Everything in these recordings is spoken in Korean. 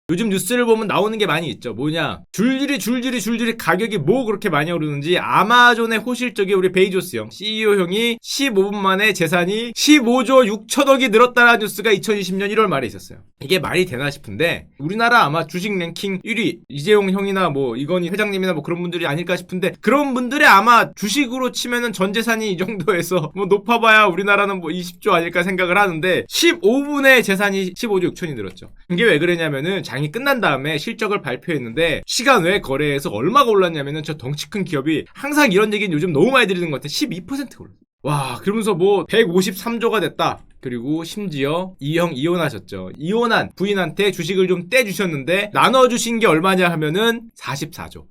요즘 뉴스를 보면 나오는 게 많이 있죠. 뭐냐, 줄줄이 가격이 뭐 그렇게 많이 오르는지. 아마존의 호실적인 우리 베이조스 형, CEO 형이 15분 만에 재산이 15조 6천억이 늘었다는 뉴스가 2020년 1월 말에 있었어요. 이게 말이 되나 싶은데, 우리나라 아마 주식 랭킹 1위 이재용 형이나 뭐 이건희 회장님이나 뭐 그런 분들이 아닐까 싶은데, 그런 분들의 아마 주식으로 치면은 전 재산이 이 정도에서 뭐 높아봐야 우리나라는 뭐 20조 아닐까 생각을 하는데, 15분에 재산이 15조 6천이 늘었죠. 이게 왜 그러냐면은 장이 끝난 다음에 실적을 발표했는데, 시간 외 거래에서 얼마가 올랐냐면은, 저 덩치 큰 기업이 항상 이런 얘기는 요즘 너무 많이 드리는 것 같아. 12%가 올랐어. 와, 그러면서 뭐 153조가 됐다. 그리고 심지어 이 형 이혼하셨죠. 이혼한 부인한테 주식을 좀 떼주셨는데, 나눠주신 게 얼마냐 하면은 44조.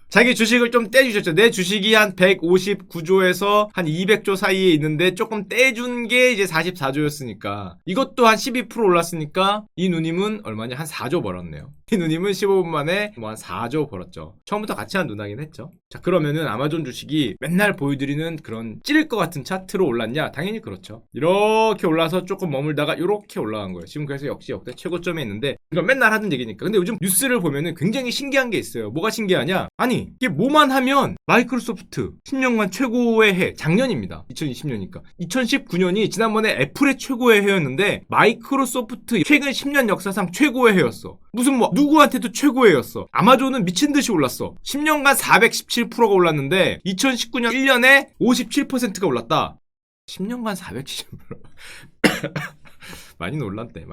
자기 주식을 좀 떼주셨죠. 내 주식이 한 159조에서 한 200조 사이에 있는데 조금 떼준 게 이제 44조였으니까, 이것도 한 12% 올랐으니까 이 누님은 얼마냐? 한 4조 벌었네요. 이 누님은 15분 만에 뭐 한 4조 벌었죠. 처음부터 같이 한 누나긴 했죠. 자, 그러면은 아마존 주식이 맨날 보여드리는 그런 찌를 것 같은 차트로 올랐냐? 당연히 그렇죠. 이렇게 올라서 조금 머물다가 이렇게 올라간 거예요. 지금 그래서 역시 역대 최고점에 있는데, 이건 맨날 하던 얘기니까. 근데 요즘 뉴스를 보면은 굉장히 신기한 게 있어요. 뭐가 신기하냐? 아니, 이게 뭐만 하면 마이크로소프트 10년간 최고의 해, 작년입니다. 2020년이니까. 2019년이 지난번에 애플의 최고의 해였는데, 마이크로소프트 최근 10년 역사상 최고의 해였어. 무슨 뭐 누구한테도 최고의 해였어. 아마존은 미친듯이 올랐어. 10년간 417%가 올랐는데 2019년 1년에 57%가 올랐다. 10년간 417%. 많이 올랐네.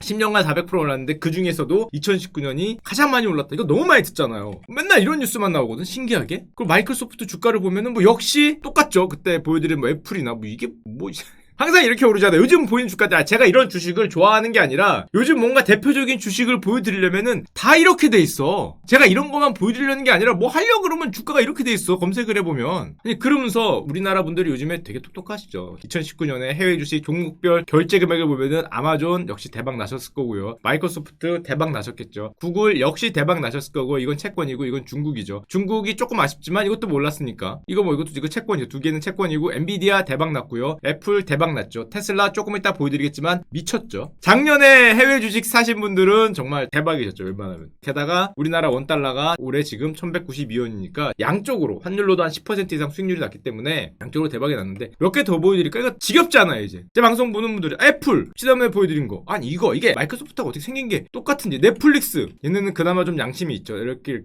10년간 400% 올랐는데 그 중에서도 2019년이 가장 많이 올랐다. 이거 너무 많이 듣잖아요. 맨날 이런 뉴스만 나오거든, 신기하게. 그리고 마이크로소프트 주가를 보면은 뭐 역시 똑같죠. 그때 보여드린 뭐 애플이나 뭐 이게 뭐 항상 이렇게 오르잖아요. 요즘 보이는 주가들, 제가 이런 주식을 좋아하는 게 아니라 요즘 뭔가 대표적인 주식을 보여드리려면은 다 이렇게 돼 있어. 제가 이런 것만 보여드리려는 게 아니라 뭐 하려고 그러면 주가가 이렇게 돼 있어. 검색을 해보면. 아니, 그러면서 우리나라 분들이 요즘에 되게 똑똑하시죠. 2019년에 해외 주식 종목별 결제 금액을 보면은 아마존 역시 대박 나셨을 거고요. 마이크로소프트 대박 나셨겠죠. 구글 역시 대박 나셨을 거고, 이건 채권이고 이건 중국이죠. 중국이 조금 아쉽지만 이것도 몰랐으니까. 이것도 채권이죠. 두 개는 채권이고, 엔비디아 대박 났고요. 애플 대박 났죠. 테슬라 조금 이따 보여드리겠지만 미쳤죠. 작년에 해외 주식 사신 분들은 정말 대박이셨죠, 웬만하면. 게다가 우리나라 원달러가 올해 지금 1192원이니까 양쪽으로 환율로도 한 10% 이상 수익률이 났기 때문에 양쪽으로 대박이 났는데, 몇 개 더 보여드릴까? 이거 지겹잖아요. 이제 제 방송 보는 분들이 애플 지난번에 보여드린 거, 아니 이게 마이크로소프트하고 어떻게 생긴 게 똑같은지. 넷플릭스 얘네는 그나마 좀 양심이 있죠. 이렇게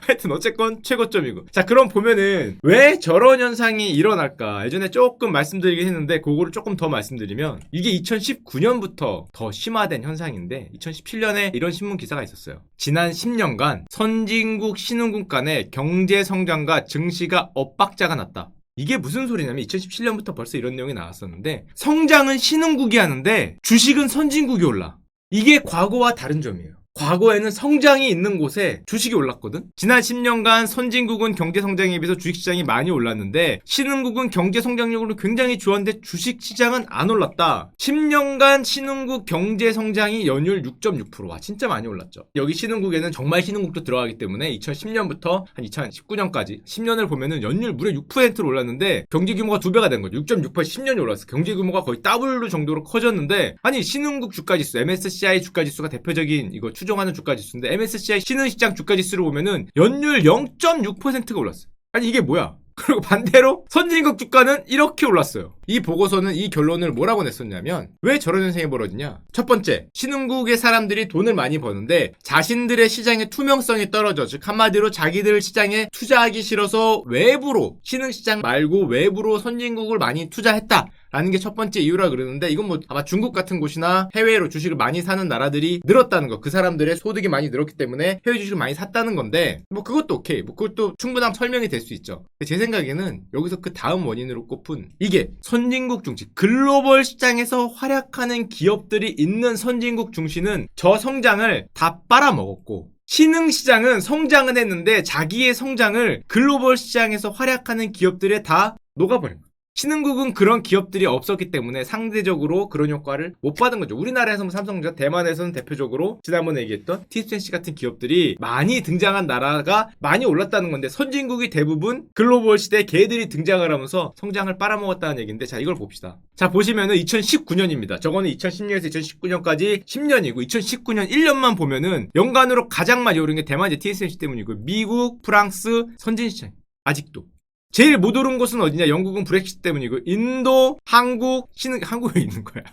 하여튼 어쨌건 최고점이고. 자, 그럼 보면은 왜 저런 현상이 일어날까? 예전에 조금 말씀드리긴 했는데, 그거를 조금 더 말씀드리면, 이게 2019년부터 더 심화된 현상인데, 2017년에 이런 신문 기사가 있었어요. 지난 10년간 선진국 신흥국 간의 경제 성장과 증시가 엇박자가 났다. 이게 무슨 소리냐면, 2017년부터 벌써 이런 내용이 나왔었는데, 성장은 신흥국이 하는데 주식은 선진국이 올라. 이게 과거와 다른 점이에요. 과거에는 성장이 있는 곳에 주식이 올랐거든. 지난 10년간 선진국은 경제성장에 비해서 주식시장이 많이 올랐는데, 신흥국은 경제성장력으로 굉장히 좋았는데 주식시장은 안 올랐다. 10년간 신흥국 경제성장이 연율 6.6%. 와, 진짜 많이 올랐죠. 여기 신흥국에는 정말 신흥국도 들어가기 때문에 2010년부터 한 2019년까지 10년을 보면은 연율 무려 6%로 올랐는데, 경제규모가 2배가 된 거죠. 6.6% 10년이 올랐어. 경제규모가 거의 더블 정도로 커졌는데, 아니 신흥국 주가지수, MSCI 주가지수가 대표적인 이거 추종하는 주가지수인데, MSCI 신흥시장 주가지수를 보면은 연율 0.6%가 올랐어요. 아니 이게 뭐야? 그리고 반대로 선진국 주가는 이렇게 올랐어요. 이 보고서는 이 결론을 뭐라고 냈었냐면, 왜 저런 현상이 벌어지냐? 첫 번째, 신흥국의 사람들이 돈을 많이 버는데 자신들의 시장의 투명성이 떨어져. 즉 한마디로 자기들 시장에 투자하기 싫어서 외부로, 신흥시장 말고 외부로 선진국을 많이 투자했다 라는 게 첫 번째 이유라 그러는데, 이건 뭐 아마 중국 같은 곳이나 해외로 주식을 많이 사는 나라들이 늘었다는 거, 그 사람들의 소득이 많이 늘었기 때문에 해외 주식을 많이 샀다는 건데, 뭐 그것도 오케이, 뭐 그것도 충분한 설명이 될 수 있죠. 근데 제 생각에는 여기서 그 다음 원인으로 꼽은, 이게 선진국 중시, 글로벌 시장에서 활약하는 기업들이 있는 선진국 중시는 저 성장을 다 빨아먹었고, 신흥시장은 성장은 했는데 자기의 성장을 글로벌 시장에서 활약하는 기업들에 다 녹아버린 거예요. 신흥국은 그런 기업들이 없었기 때문에 상대적으로 그런 효과를 못 받은 거죠. 우리나라에서는 삼성전자, 대만에서는 대표적으로 지난번에 얘기했던 TSMC 같은 기업들이 많이 등장한 나라가 많이 올랐다는 건데, 선진국이 대부분 글로벌 시대에 걔들이 등장을 하면서 성장을 빨아먹었다는 얘기인데, 자, 이걸 봅시다. 자, 보시면은 2019년입니다. 저거는 2010년에서 2019년까지 10년이고 2019년 1년만 보면은 연간으로 가장 많이 오른 게 대만 이제 TSMC 때문이고, 미국, 프랑스, 선진시장 아직도 제일 못 오른 곳은 어디냐? 영국은 브렉시트 때문이고, 인도, 한국, 한국에 있는 거야.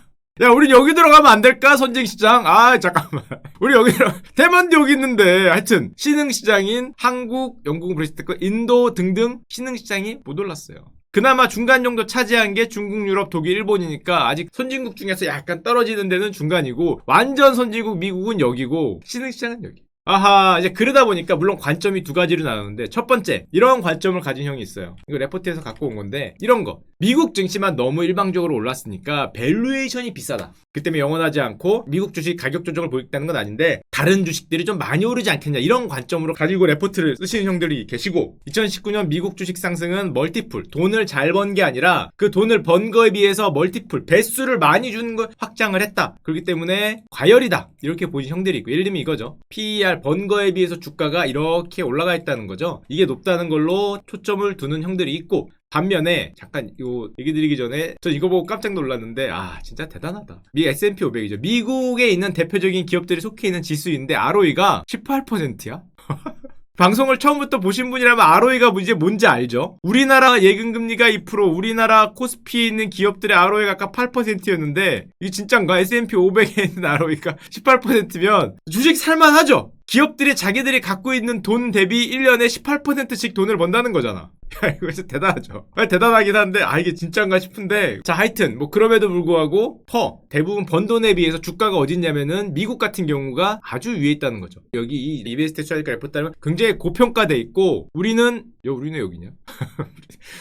야, 우리 여기 들어가면 안 될까? 선진시장? 아, 잠깐만. 우리 여기 대만도 여기 있는데. 하여튼, 신흥시장인 한국, 영국은 브렉시트, 인도 등등 신흥시장이 못 올랐어요. 그나마 중간 정도 차지한 게 중국, 유럽, 독일, 일본이니까 아직 선진국 중에서 약간 떨어지는 데는 중간이고, 완전 선진국 미국은 여기고, 신흥시장은 여기. 아하, 이제 그러다 보니까 물론 관점이 두 가지로 나누는데, 첫 번째, 이런 관점을 가진 형이 있어요. 이거 레포트에서 갖고 온 건데, 이런 거. 미국 증시만 너무 일방적으로 올랐으니까 밸류에이션이 비싸다. 그 때문에 영원하지 않고 미국 주식 가격 조정을 보겠다는 건 아닌데, 다른 주식들이 좀 많이 오르지 않겠냐, 이런 관점으로 가지고 레포트를 쓰시는 형들이 계시고, 2019년 미국 주식 상승은 멀티플, 돈을 잘 번 게 아니라 그 돈을 번 거에 비해서 멀티플, 배수를 많이 주는 걸 확장을 했다. 그렇기 때문에 과열이다, 이렇게 보신 형들이 있고, 예를 들면 이거죠. PER 번 거에 비해서 주가가 이렇게 올라가 있다는 거죠. 이게 높다는 걸로 초점을 두는 형들이 있고, 반면에 잠깐 이거 얘기 드리기 전에 저 이거 보고 깜짝 놀랐는데, 아, 진짜 대단하다. S&P 500이죠. 미국에 있는 대표적인 기업들이 속해 있는 지수인데 ROE가 18%야? 방송을 처음부터 보신 분이라면 ROE가 이제 뭔지 알죠? 우리나라 예금금리가 2%, 우리나라 코스피에 있는 기업들의 ROE가 아까 8%였는데 이게 진짠가? S&P 500에 있는 ROE가 18%면 주식 살만하죠? 기업들이 자기들이 갖고 있는 돈 대비 1년에 18%씩 돈을 번다는 거잖아. 야, 이거 진짜 대단하죠. 대단하긴 한데, 아, 이게 진짠가 싶은데. 자, 하여튼 뭐 그럼에도 불구하고 대부분 번 돈에 비해서 주가가 어딨냐면은 미국 같은 경우가 아주 위에 있다는 거죠. 여기 이 EBS 대출하니까 레포트 따르면 굉장히 고평가돼 있고, 우리는 여기냐?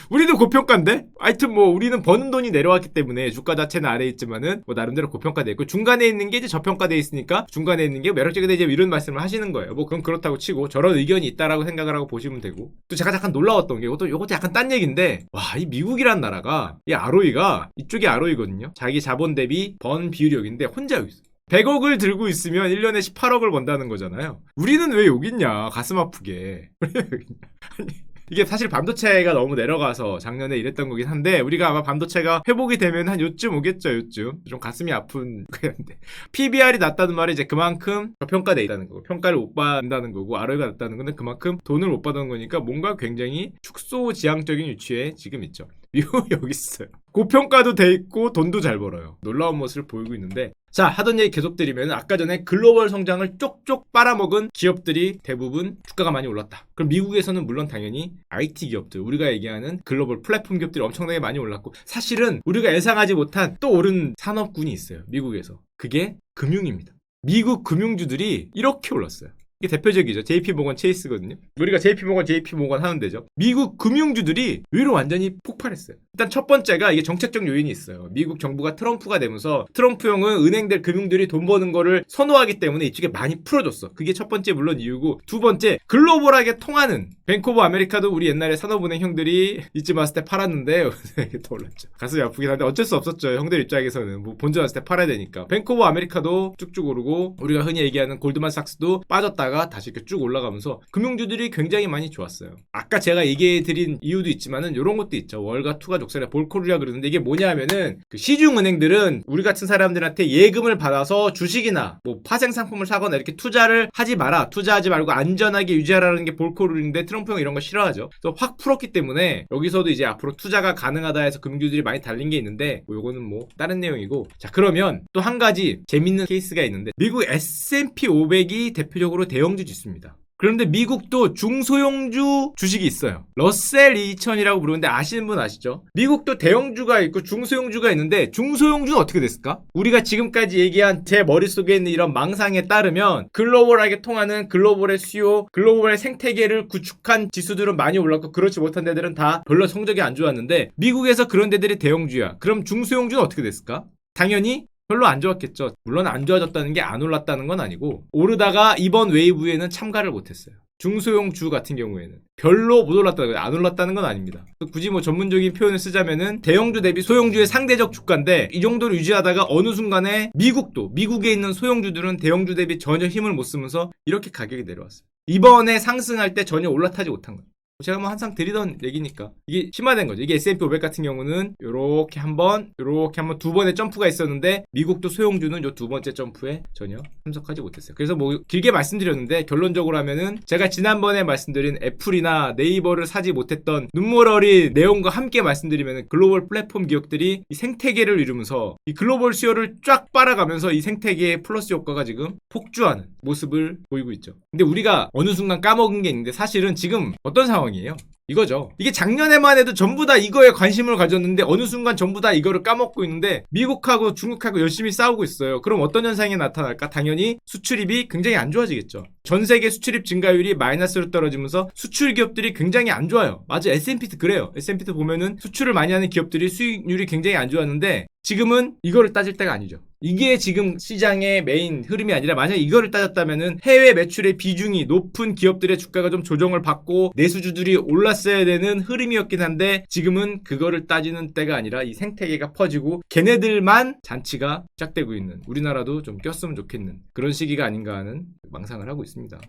우리도 고평가인데? 하여튼 뭐 우리는 버는 돈이 내려왔기 때문에 주가 자체는 아래에 있지만은 뭐 나름대로 고평가돼 있고, 중간에 있는 게 이제 저평가돼 있으니까 중간에 있는 게 매력적이다, 이제 이런 말씀을 하시는 거예요. 뭐 그건 그렇다고 치고 저런 의견이 있다라고 생각을 하고 보시면 되고, 또 제가 잠깐 놀라웠던 게 이것도 약간 딴 얘기인데, 와, 이 미국이란 나라가 이 ROE가 이쪽이 ROE거든요. 자기 자본 대비 번 비율이 여기인데 혼자 여기 있어. 100억을 들고 있으면 1년에 18억을 번다는 거잖아요. 우리는 왜 여기 있냐, 가슴 아프게. 왜 여기 있냐. 이게 사실 반도체가 너무 내려가서 작년에 이랬던 거긴 한데, 우리가 아마 반도체가 회복이 되면 한 요쯤 오겠죠, 요쯤. 좀 가슴이 아픈 거였는데. PBR이 낮다는 말이 이제 그만큼 저평가돼 있다는 거고, 평가를 못 받는다는 거고, ROE가 낮다는 거는 그만큼 돈을 못 받는 거니까 뭔가 굉장히 축소지향적인 위치에 지금 있죠. 미국 여기 있어요. 고평가도 돼 있고 돈도 잘 벌어요. 놀라운 모습을 보이고 있는데, 자, 하던 얘기 계속 드리면, 아까 전에 글로벌 성장을 쪽쪽 빨아먹은 기업들이 대부분 주가가 많이 올랐다. 그럼 미국에서는 물론 당연히 IT 기업들, 우리가 얘기하는 글로벌 플랫폼 기업들이 엄청나게 많이 올랐고, 사실은 우리가 예상하지 못한 또 오른 산업군이 있어요, 미국에서. 그게 금융입니다. 미국 금융주들이 이렇게 올랐어요. 이게 대표적이죠. JP모건 체이스거든요. 우리가 JP모건 하는 데죠. 미국 금융주들이 의외로 완전히 폭발했어요. 일단 첫 번째가 이게 정책적 요인이 있어요. 미국 정부가 트럼프가 되면서 트럼프형은 은행들, 금융들이 돈 버는 거를 선호하기 때문에 이쪽에 많이 풀어줬어. 그게 첫 번째 물론 이유고, 두 번째, 글로벌하게 통하는 뱅크 오브 아메리카도 우리 옛날에 산업은행 형들이 이쯤 왔을 때 팔았는데 이게 더 올랐죠. 가슴이 아프긴 한데 어쩔 수 없었죠. 형들 입장에서는 뭐 본전 왔을 때 팔아야 되니까. 뱅크 오브 아메리카도 쭉쭉 오르고, 우리가 흔히 얘기하는 골드만삭스도 빠졌다가 다시 이렇게 쭉 올라가면서 금융주들이 굉장히 많이 좋았어요. 아까 제가 얘기해드린 이유도 있지만은 이런 것도 있죠. 월가 투가 족설에 볼코리아 그러는데, 이게 뭐냐면은 그 시중은행들은 우리 같은 사람들한테 예금을 받아서 주식이나 뭐 파생 상품을 사거나 이렇게 투자를 하지 마라, 투자하지 말고 안전하게 유지하라는 게 볼코리아인데, 트럼프 형 이런 거 싫어하죠. 그래서 확 풀었기 때문에 여기서도 이제 앞으로 투자가 가능하다 해서 금융주들이 많이 달린 게 있는데, 뭐 요거는 뭐 다른 내용이고. 자, 그러면 또 한 가지 재밌는 케이스가 있는데, 미국 S&P 500이 대표적으로 대형주 지수입니다. 그런데 미국도 중소형주 주식이 있어요. 러셀 2000이라고 부르는데 아시는 분 아시죠? 미국도 대형주가 있고 중소형주가 있는데, 중소형주는 어떻게 됐을까? 우리가 지금까지 얘기한 제 머릿속에 있는 이런 망상에 따르면 글로벌하게 통하는 글로벌의 수요, 글로벌의 생태계를 구축한 지수들은 많이 올랐고, 그렇지 못한 데들은 다 별로 성적이 안 좋았는데, 미국에서 그런 데들이 대형주야. 그럼 중소형주는 어떻게 됐을까? 당연히 별로 안 좋았겠죠. 물론 안 좋아졌다는 게 안 올랐다는 건 아니고, 오르다가 이번 웨이브에는 참가를 못했어요. 중소형주 같은 경우에는 별로 못 올랐다는 거예요. 안 올랐다는 건 아닙니다. 굳이 뭐 전문적인 표현을 쓰자면은 대형주 대비 소형주의 상대적 주가인데 이 정도를 유지하다가 어느 순간에 미국에 있는 소형주들은 대형주 대비 전혀 힘을 못 쓰면서 이렇게 가격이 내려왔어요. 이번에 상승할 때 전혀 올라타지 못한 거예요. 제가 뭐 항상 드리던 얘기니까 이게 심화된 거죠. 이게 S&P 500 같은 경우는 요렇게 한번 두 번의 점프가 있었는데 미국도 소형주는 요 두 번째 점프에 전혀 참석하지 못했어요. 그래서 뭐 길게 말씀드렸는데 결론적으로 하면은 제가 지난번에 말씀드린 애플이나 네이버를 사지 못했던 눈물 어린 내용과 함께 말씀드리면은 글로벌 플랫폼 기업들이 이 생태계를 이루면서 이 글로벌 수요를 쫙 빨아가면서 이 생태계의 플러스 효과가 지금 폭주하는 모습을 보이고 있죠. 근데 우리가 어느 순간 까먹은 게 있는데 사실은 지금 어떤 상황이에요? 이거죠. 이게 작년에만 해도 전부 다 이거에 관심을 가졌는데 어느 순간 전부 다 이거를 까먹고 있는데 미국하고 중국하고 열심히 싸우고 있어요. 그럼 어떤 현상이 나타날까? 당연히 수출입이 굉장히 안 좋아지겠죠. 전 세계 수출입 증가율이 마이너스로 떨어지면서 수출 기업들이 굉장히 안 좋아요. 맞아, S&P도 그래요. S&P도 보면은 수출을 많이 하는 기업들이 수익률이 굉장히 안 좋았는데 지금은 이거를 따질 때가 아니죠. 이게 지금 시장의 메인 흐름이 아니라 만약에 이거를 따졌다면은 해외 매출의 비중이 높은 기업들의 주가가 좀 조정을 받고 내수주들이 올랐어야 되는 흐름이었긴 한데 지금은 그거를 따지는 때가 아니라 이 생태계가 퍼지고 걔네들만 잔치가 시작되고 있는, 우리나라도 좀 꼈으면 좋겠는 그런 시기가 아닌가 하는 망상을 하고 있습니다.